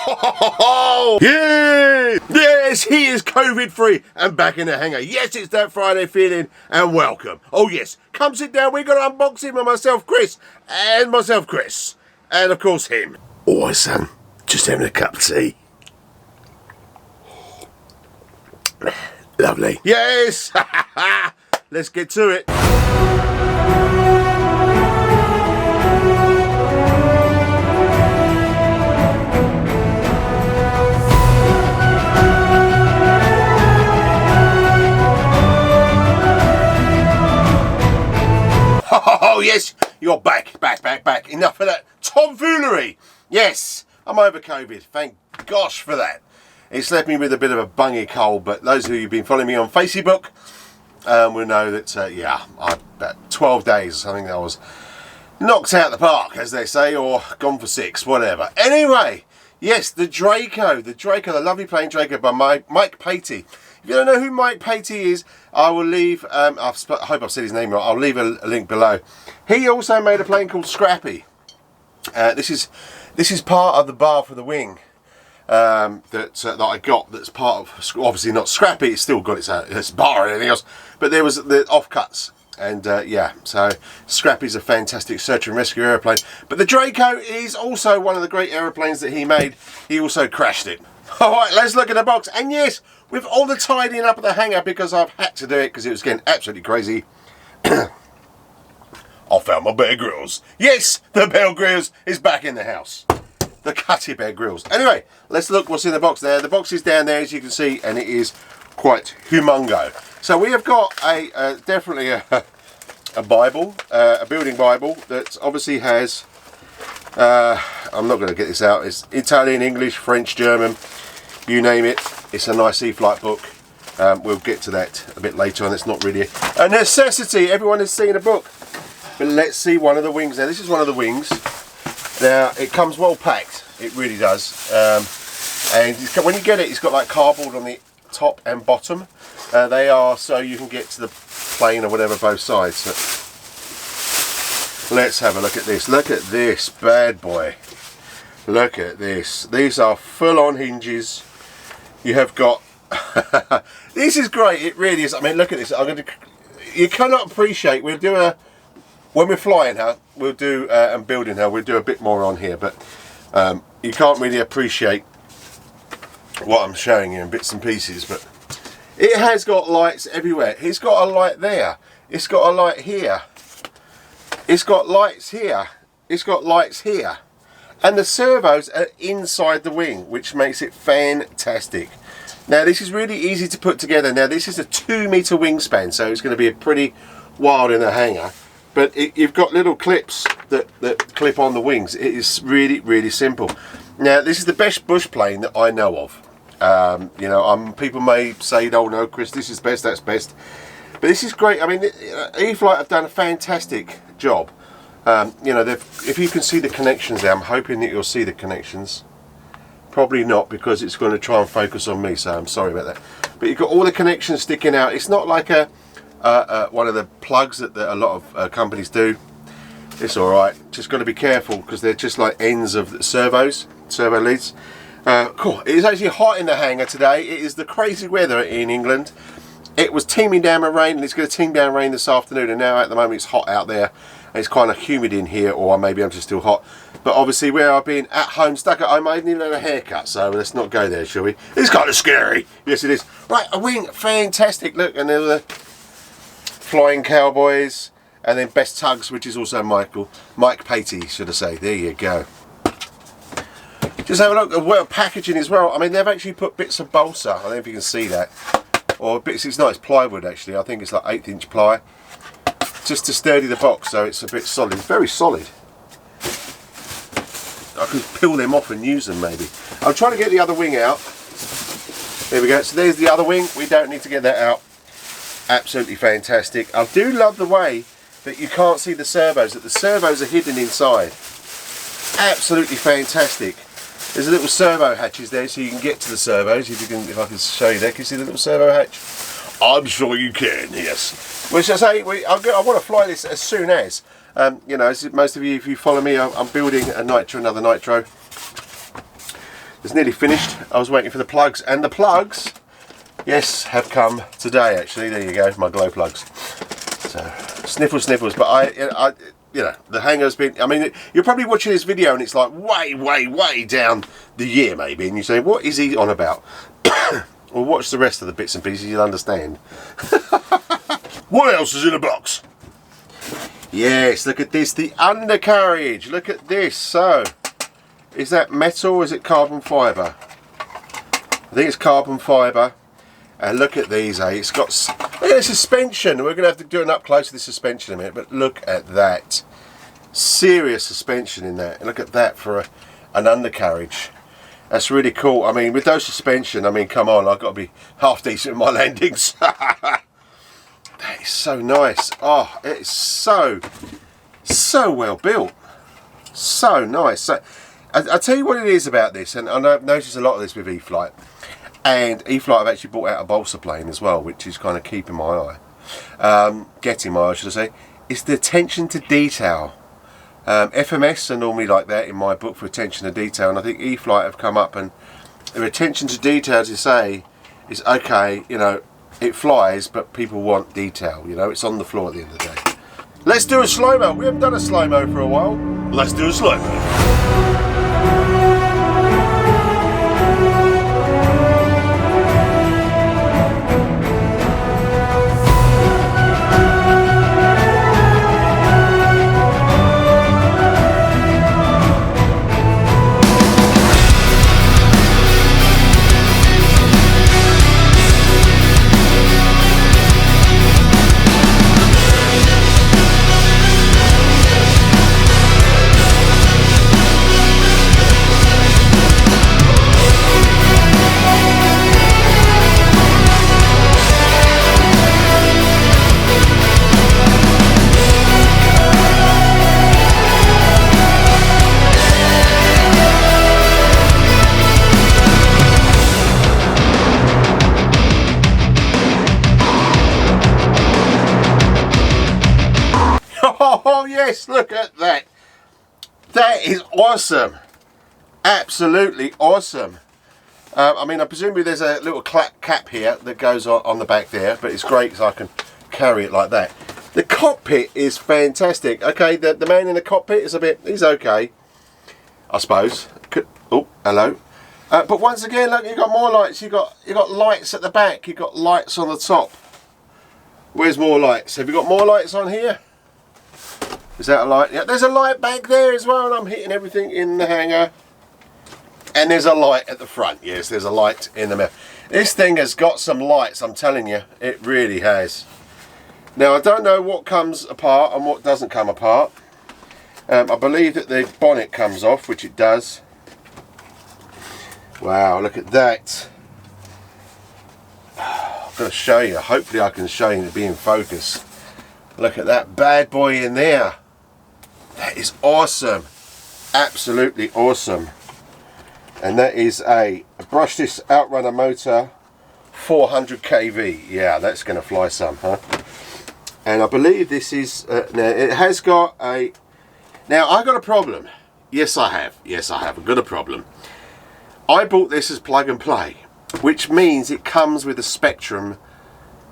Oh, yeah! Yes, he is COVID-free and back in the hangar. Yes, it's that Friday feeling, and welcome. Oh yes, come sit down. We're going to unbox him and myself, Chris, and of course him. Alright, son, just having a cup of tea. Lovely. Yes! Let's get to it. Oh yes, you're back. Enough of that tomfoolery. Yes, I'm over COVID. Thank gosh for that. It's left me with a bit of a bungy cold, but those of you who've been following me on Facebook will know that, about 12 days or something, I was knocked out the park, as they say, or gone for 6, whatever. Anyway, yes, the Draco, the lovely plane Draco by Mike Patey. If you don't know who Mike Patey is, I will leave, I hope I've said his name right, I'll leave a link below. He also made a plane called Scrappy. This is part of the bar for the wing that I got, that's part of, obviously not Scrappy, it's still got its bar and everything else, but there was the offcuts. And yeah, so Scrappy's a fantastic search and rescue aeroplane. But the Draco is also one of the great aeroplanes that he made. He also crashed it. Alright, let's look at the box. And yes, with all the tidying up of the hangar, because I've had to do it because it was getting absolutely crazy, I found my Bear Grylls. Yes, the Bear Grylls is back in the house. The Cutty Bear Grylls. Anyway, let's look what's in the box there. The box is down there, as you can see, and it is quite humongo. So we have got definitely a Bible, a building Bible that obviously has, I'm not going to get this out, it's Italian, English, French, German, you name it. It's a nice E-Flight book. We'll get to that a bit later on. It's not really a necessity. Everyone has seen a book. But let's see one of the wings. Now this is one of the wings. Now it comes well packed. It really does. And when you get it, it's got like cardboard on the top and bottom. They are so you can get to the plane or whatever both sides. So let's have a look at this. Look at this bad boy. Look at this. These are full-on hinges. You have got this is great. It really is. I mean, look at this. You cannot appreciate. We'll do when we're flying her. We'll do and building her. We'll do a bit more on here, but you can't really appreciate what I'm showing you in bits and pieces. But it has got lights everywhere. It's got a light there. It's got a light here. It's got lights here. It's got lights here. And the servos are inside the wing, which makes it fantastic. Now this is really easy to put together. Now this is a 2-meter wingspan, so it's going to be a pretty wild in the hangar. But you've got little clips that clip on the wings. It is really, really simple. Now this is the best bush plane that I know of. You know, people may say, "Oh no, Chris, this is best, that's best." But this is great. I mean, E-Flight have done a fantastic job. You know, if you can see the connections there, I'm hoping that you'll see the connections. Probably not, because it's going to try and focus on me, so I'm sorry about that. But you've got all the connections sticking out. It's not like one of the plugs that a lot of companies do. It's alright. Just got to be careful, because they're just like ends of servo leads. Cool. It is actually hot in the hangar today. It is the crazy weather in England. It was teeming down with rain, and it's going to teem down rain this afternoon, and now at the moment it's hot out there. It's kind of humid in here, or maybe I'm just still hot. But obviously where I've been at home, stuck at home, I haven't even had a haircut, so let's not go there, shall we? It's kind of scary. Yes, it is. Right, a wing, fantastic. Look, and there's the Flying Cowboys, and then Best Tugs, which is also Mike Patey, should I say. There you go. Just have a look at well packaging as well. I mean, they've actually put bits of balsa. I don't know if you can see that. Or bits, it's not, it's plywood actually. I think it's like 1/8" ply. Just to sturdy the box, so it's a bit solid. It's very solid. I could peel them off and use them maybe. I'm trying to get the other wing out. There we go. So there's the other wing. We don't need to get that out. Absolutely fantastic. I do love the way that you can't see the servos, that the servos are hidden inside. Absolutely fantastic. There's a little servo hatches there, so you can get to the servos. If I can show you there, can you see the little servo hatch? I'm sure you can, yes. Which I say, I want to fly this as soon as. You know, as most of you, if you follow me, I'm building another nitro. It's nearly finished. I was waiting for the plugs, and the plugs, yes, have come today actually. There you go, my glow plugs. So sniffles, but I you know, the hanger's been, I mean, you're probably watching this video and it's like way down the year maybe, and you say, what is he on about? Well, watch the rest of the bits and pieces, you'll understand. What else is in the box? Yes, look at this, the undercarriage. Look at this. So, is that metal or is it carbon fibre? I think it's carbon fibre. And look at these, eh? It's got, look at the suspension. We're going to have to do an up close of the suspension in a minute, but look at that. Serious suspension in that. And look at that for an undercarriage. That's really cool. I mean, with those suspension, I mean, come on, I've got to be half decent in my landings. That is so nice. Oh, it's so well built. So nice. So, I'll tell you what it is about this, and I've noticed a lot of this with E-flite. And E-flite have actually brought out a balsa plane as well, which is kind of keeping my eye. Getting my eye, should I say. It's the attention to detail. FMS are normally like that in my book for attention to detail, and I think E-flite have come up and their attention to detail to say is okay, you know, it flies, but people want detail, you know, it's on the floor at the end of the day. Let's do a slow-mo. We haven't done a slow-mo for a while. Let's do a slow-mo. Oh yes, look at that. That is awesome. Absolutely awesome. I mean, I presume there's a little cap here that goes on the back there, but it's great because I can carry it like that. The cockpit is fantastic. Okay, the man in the cockpit is he's okay, I suppose. Oh, hello. But once again, look, you've got more lights. You've got lights at the back. You've got lights on the top. Where's more lights? Have you got more lights on here? Is that a light? Yeah, there's a light back there as well, and I'm hitting everything in the hangar. And there's a light at the front. Yes, there's a light in the middle. This thing has got some lights, I'm telling you. It really has. Now, I don't know what comes apart and what doesn't come apart. I believe that the bonnet comes off, which it does. Wow, look at that. I'm going to show you. Hopefully I can show you to be in focus. Look at that bad boy in there. That is awesome. Absolutely awesome. And that is a brushless outrunner motor, 400 kV. Yeah, that's going to fly some, huh? And I believe this is, now it has got a, now I got a problem. Yes, I have. Yes, I have. I've got a problem. I bought this as plug and play, which means it comes with a Spektrum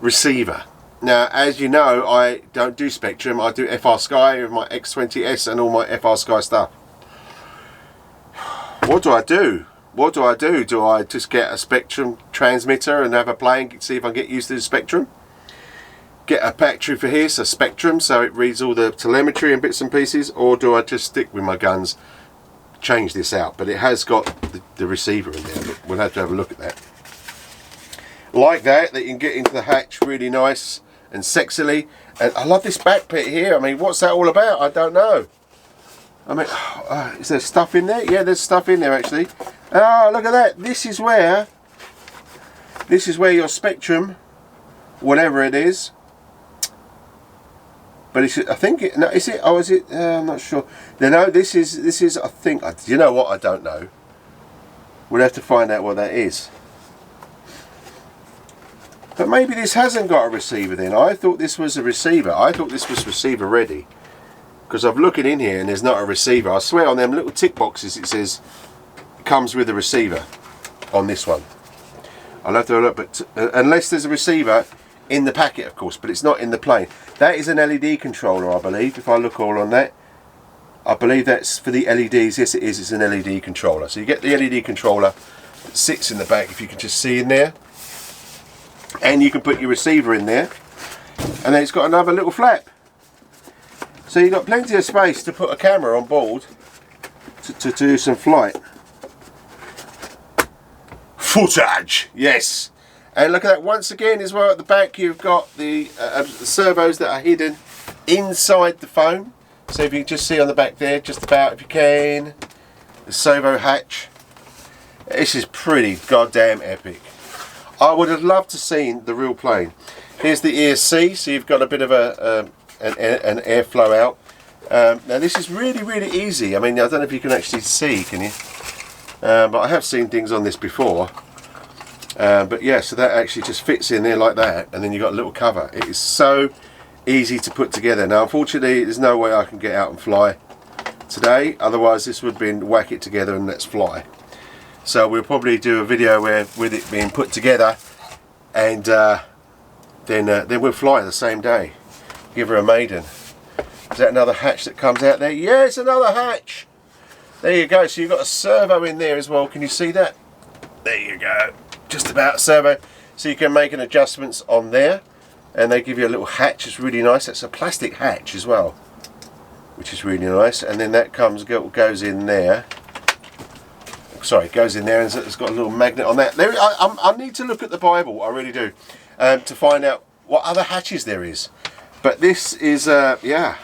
receiver. Now, as you know, I don't do Spektrum. I do FrSky with my X20S and all my FrSky stuff. What do I do? What do I do? Do I just get a Spektrum transmitter and have a play and see if I can get used to the Spektrum? Get a battery for here, so Spektrum, so it reads all the telemetry and bits and pieces, or do I just stick with my guns, change this out? But it has got the receiver in there. We'll have to have a look at that. Like that you can get into the hatch really nice and sexily. And I love this back bit here. I mean, what's that all about? I don't know. I mean, is there stuff in there? Yeah, there's stuff in there actually. Oh, look at that. This is where your Spektrum, whatever it is. But it's, I think it, no, is it? Oh, is it? I'm not sure. No, this is. I think. You know what? I don't know. We'll have to find out what that is. But maybe this hasn't got a receiver then. I thought this was a receiver. I thought this was receiver ready. Because I'm looking in here and there's not a receiver. I swear on them little tick boxes it says comes with a receiver on this one. I'll have to have a look, but unless there's a receiver in the packet, of course, but it's not in the plane. That is an LED controller, I believe, if I look all on that. I believe that's for the LEDs. Yes, it is. It's an LED controller. So you get the LED controller that sits in the back, if you can just see in there. And you can put your receiver in there. And then it's got another little flap. So you've got plenty of space to put a camera on board to do some flight footage. Yes. And look at that, once again as well at the back you've got the servos that are hidden inside the phone. So if you can just see on the back there, just about if you can, the servo hatch. This is pretty goddamn epic. I would have loved to seen the real plane. Here's the ESC, so you've got a bit of an airflow out. Now this is really easy. I mean, I don't know if you can actually see, can you? But I have seen things on this before. But yeah, so that actually just fits in there like that, and then you've got a little cover. It is so easy to put together. Now unfortunately there's no way I can get out and fly today, otherwise this would have been whack it together and let's fly. So we'll probably do a video where with it being put together, and then we'll fly the same day. Give her a maiden. Is that another hatch that comes out there? Yeah, it's another hatch. There you go. So you've got a servo in there as well. Can you see that? There you go. Just about a servo. So you can make an adjustments on there. And they give you a little hatch. It's really nice. It's a plastic hatch as well, which is really nice. And then that goes in there. Sorry, goes in there, and it's got a little magnet on that. I need to look at the Bible, I really do, to find out what other hatches there is. But this is, yeah.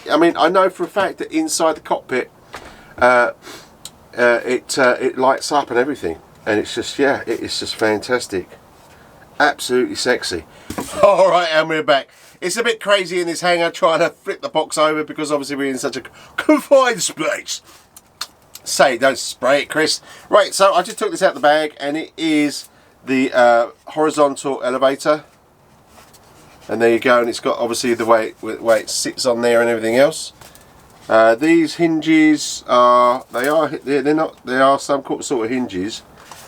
I mean, I know for a fact that inside the cockpit, it lights up and everything, and it's just, yeah, it is just fantastic, absolutely sexy. All right, and we're back. It's a bit crazy in this hangar trying to flip the box over because obviously we're in such a confined space. Say, don't spray it, Chris. Right, so I just took this out of the bag, and it is the horizontal elevator. And there you go, and it's got obviously the way it sits on there and everything else. These hinges are they are some sort of hinges.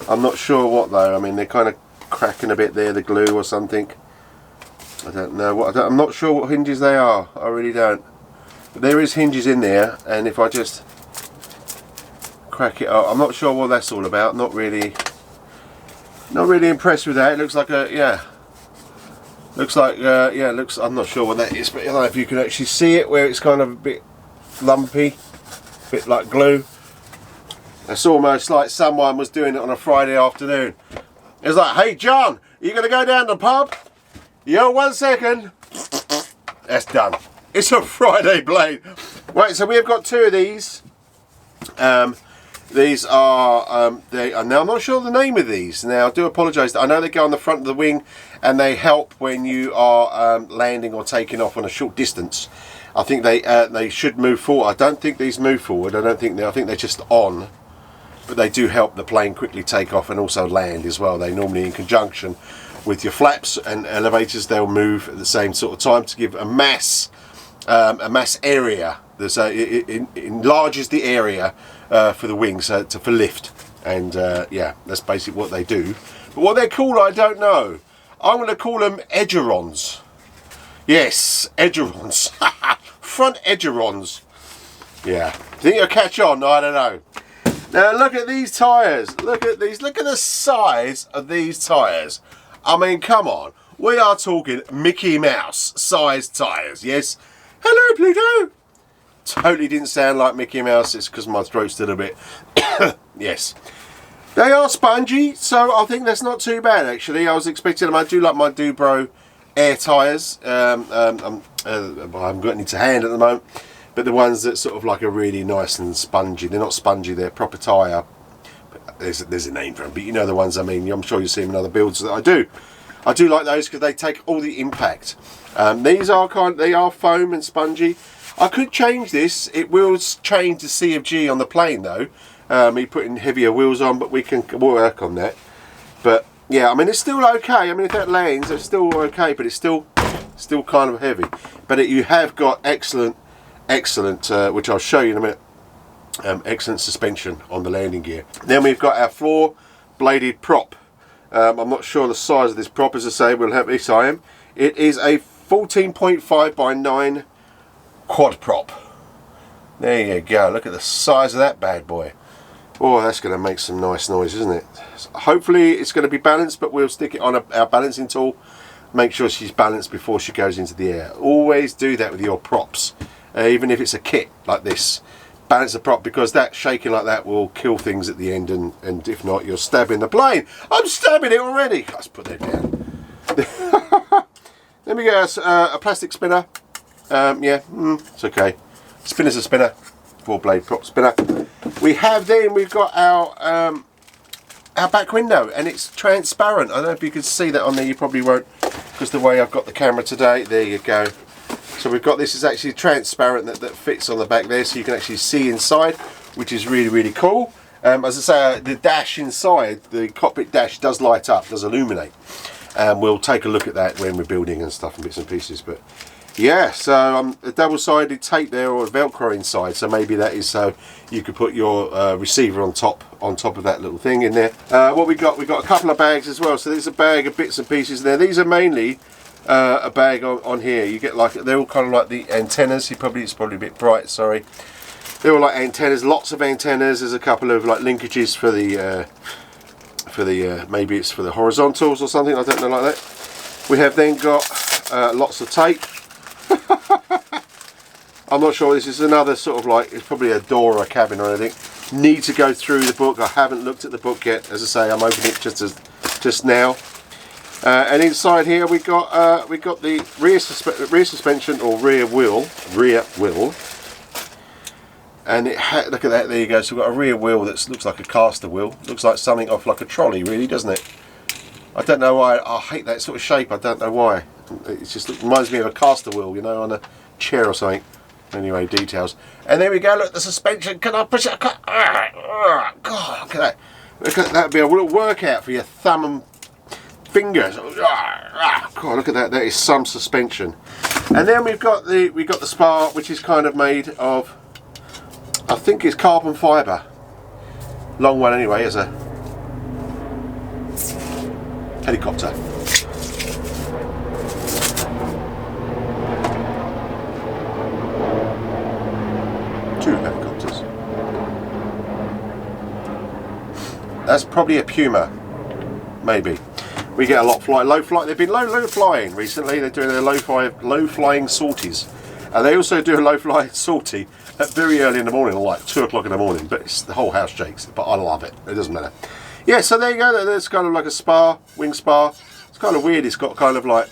I'm not sure what though. I mean, they're kind of cracking a bit there, the glue or something. I don't know what. I'm not sure what hinges they are. I really don't. But there is hinges in there, and if I just crack it up, I'm not sure what that's all about. Not really impressed with that. It looks like a, yeah. Looks like, yeah, looks, I'm not sure what that is, but I don't know if you can actually see it, where it's kind of a bit lumpy, a bit like glue. It's almost like someone was doing it on a Friday afternoon. It's like, hey John, you going to go down to the pub? Yo, 1 second. That's done. It's a Friday blade. Right, so we've got two of these. These are, now I'm not sure the name of these. Now I do apologise. I know they go on the front of the wing and they help when you are landing or taking off on a short distance. I think they should move forward. I don't think these move forward. I think they're just on. But they do help the plane quickly take off and also land as well. They normally, in conjunction with your flaps and elevators, they'll move at the same sort of time to give a mass area. It enlarges the area for the wings for lift, and yeah, that's basically what they do. But what they're called, I don't know. I'm going to call them edgerons. Yes, edgerons. Front edgerons. Yeah. Think you'll catch on? I don't know. Now look at these tyres. Look at these. Look at the size of these tyres. I mean, come on. We are talking Mickey Mouse sized tyres. Yes. Hello, Pluto. Totally didn't sound like Mickey Mouse. It's because my throat's still a bit. Yes. They are spongy, so I think that's not too bad actually. I was expecting them. I do like my Dubro air tyres. I haven't got any to hand at the moment, but the ones that sort of like are really nice and spongy. They're not spongy, they're proper tyre. There's a name for them, but you know the ones I mean. I'm sure you see them in other builds that I do. I do like those because they take all the impact. These are they are foam and spongy. I could change this. It will change the C of G on the plane though. Me putting heavier wheels on, but we can work on that. But yeah, I mean it's still okay. I mean if that lands, it's still okay, but it's still kind of heavy. But you have got excellent, which I'll show you in a minute. Excellent suspension on the landing gear. Then we've got our floor bladed prop. I'm not sure the size of this prop, as I say, we'll have this I am. It is a 14.5 by 9 quad prop. There you go, look at the size of that bad boy. Oh, that's going to make some nice noise, isn't it? Hopefully it's going to be balanced, but we'll stick it on our balancing tool. Make sure she's balanced before she goes into the air. Always do that with your props, even if it's a kit like this. Balance the prop, because that shaking like that will kill things at the end, and if not, you're stabbing the plane. I'm stabbing it already. Let's put that down. Then we go a plastic spinner. Yeah, it's okay. Spinner's a spinner. 4-blade prop spinner. We've got our back window, and it's transparent. I don't know if you can see that on there. You probably won't, because the way I've got the camera today. There you go. So we've got this is actually transparent that fits on the back there, so you can actually see inside, which is really, really cool. As I say, the dash inside, the cockpit dash does light up, does illuminate. We'll take a look at that when we're building and stuff and bits and pieces. But yeah, so a double-sided tape there, or a Velcro inside, so maybe that is so you could put your receiver on top of that little thing in there. What we got a couple of bags as well. So there's a bag of bits and pieces there. These are mainly a bag on here. You get like, they're all kind of like the antennas. It's probably a bit bright, sorry. They're all like antennas, lots of antennas. There's a couple of like linkages for the maybe it's for the horizontals or something, I don't know, like that. We have then got lots of tape. I'm not sure, this is another sort of like, it's probably a door or a cabin or anything. Need to go through the book. I haven't looked at the book yet. As I say, I'm opening it just now. And inside here we got the rear suspension, or rear wheel, and look at that. There you go. So we've got a rear wheel that looks like a caster wheel. Looks like something off like a trolley, really, doesn't it? I don't know why. I hate that sort of shape. I don't know why. It just reminds me of a caster wheel, you know, on a chair or something. Anyway, details. And there we go. Look, the suspension. Can I push it? God, look at that. Look at that. That'd be a little workout for your thumb and fingers. God, look at that. That is some suspension. And then we've got the spar, which is kind of made of, I think it's carbon fibre. Long one anyway, as a helicopter. Two helicopters. That's probably a Puma, maybe. We get a lot low flight. They've been low flying recently. They're doing their low flying sorties, and they also do a low flying sortie at very early in the morning, like 2 o'clock in the morning. But the whole house shakes. But I love it. It doesn't matter. Yeah. So there you go. There's kind of like a spar, wing spar. It's kind of weird. It's got kind of like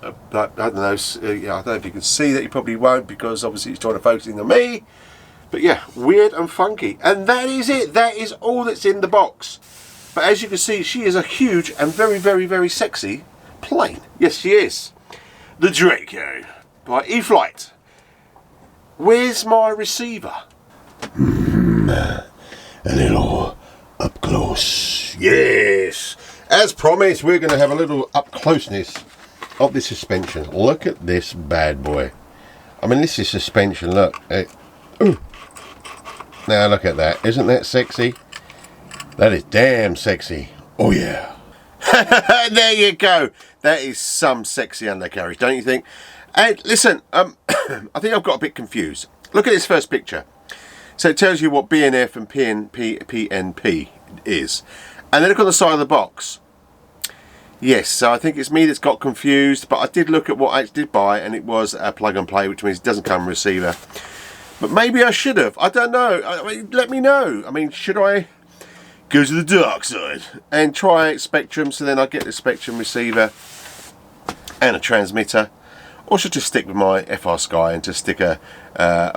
I don't know. Yeah, I don't know if you can see that. You probably won't, because obviously it's trying to focus in on me. But yeah, weird and funky. And that is it. That is all that's in the box. But as you can see, she is a huge and very, very, very sexy plane. Yes, she is. The Draco by E-flite. Where's my receiver? A little up close. Yes. As promised, we're going to have a little up closeness of the suspension. Look at this bad boy. I mean, this is suspension. Look. Ooh. Now look at that. Isn't that sexy? That is damn sexy. Oh yeah. There you go. That is some sexy undercarriage, don't you think? And listen, I think I've got a bit confused. Look at this first picture. So it tells you what BNF and PNP is. And then look on the side of the box. Yes, so I think it's me that's got confused, but I did look at what I did buy, and it was a plug and play, which means it doesn't come with a receiver. But maybe I should have. I don't know. I mean, let me know. I mean, should I go to the dark side and try Spectrum, so then I get the Spectrum receiver and a transmitter, or should I just stick with my FrSky and just stick a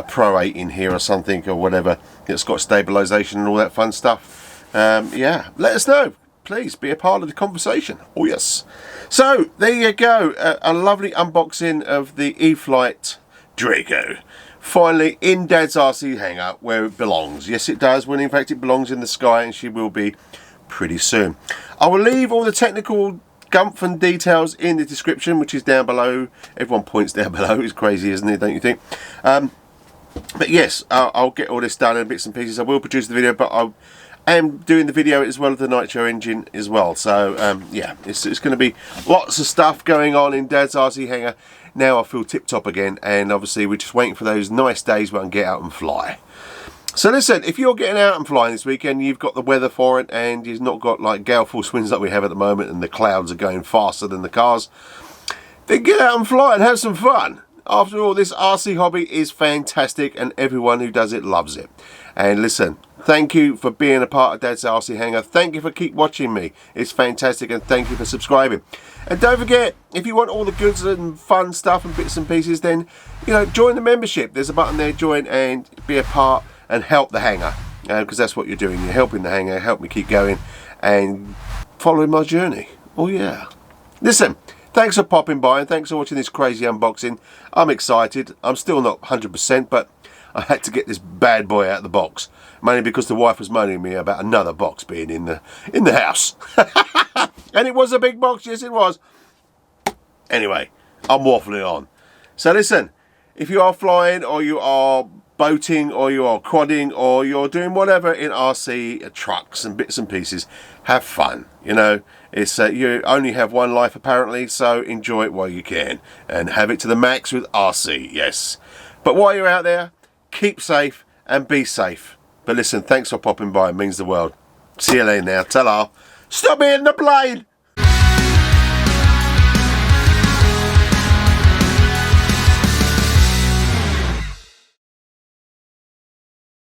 Pro 8 in here or something, or whatever. It's got stabilisation and all that fun stuff. Yeah, let us know. Please be a part of the conversation. Oh yes. So there you go. A lovely unboxing of the E-flite Draco. Finally in Dad's RC hangar, where it belongs. Yes, it does. When in fact it belongs in the sky, and she will be pretty soon. I will leave all the technical gumph and details in the description, which is down below. Everyone points down below. It's crazy, isn't it? Don't you think? But yes, I'll get all this done in bits and pieces. I will produce the video, but I am doing the video as well as the Nitro engine as well. So yeah, it's going to be lots of stuff going on in Dad's RC hangar. Now I feel tip top again, and obviously we're just waiting for those nice days where I can get out and fly. So listen, if you're getting out and flying this weekend, you've got the weather for it, and you've not got like gale force winds that we have at the moment, and the clouds are going faster than the cars, then get out and fly and have some fun. After all, this RC hobby is fantastic, and everyone who does it loves it. And listen, thank you for being a part of Dad's RC Hangar. Thank you for keep watching me. It's fantastic, and thank you for subscribing. And don't forget, if you want all the goods and fun stuff and bits and pieces, then, you know, join the membership. There's a button there, join and be a part and help the hangar. Because that's what you're doing. You're helping the hangar, help me keep going and following my journey. Oh yeah. Listen, thanks for popping by, and thanks for watching this crazy unboxing. I'm excited. I'm still not 100%, but I had to get this bad boy out of the box. Mainly because the wife was moaning at me about another box being in the house. And it was a big box, yes it was. Anyway, I'm waffling on. So listen, if you are flying, or you are boating, or you are quadding, or you're doing whatever in RC trucks and bits and pieces, have fun. You know, it's you only have one life apparently, so enjoy it while you can and have it to the max with RC. Yes, but while you're out there, keep safe and be safe. But listen, thanks for popping by. It means the world. See you later now. Ta-ra. Stop being the blade.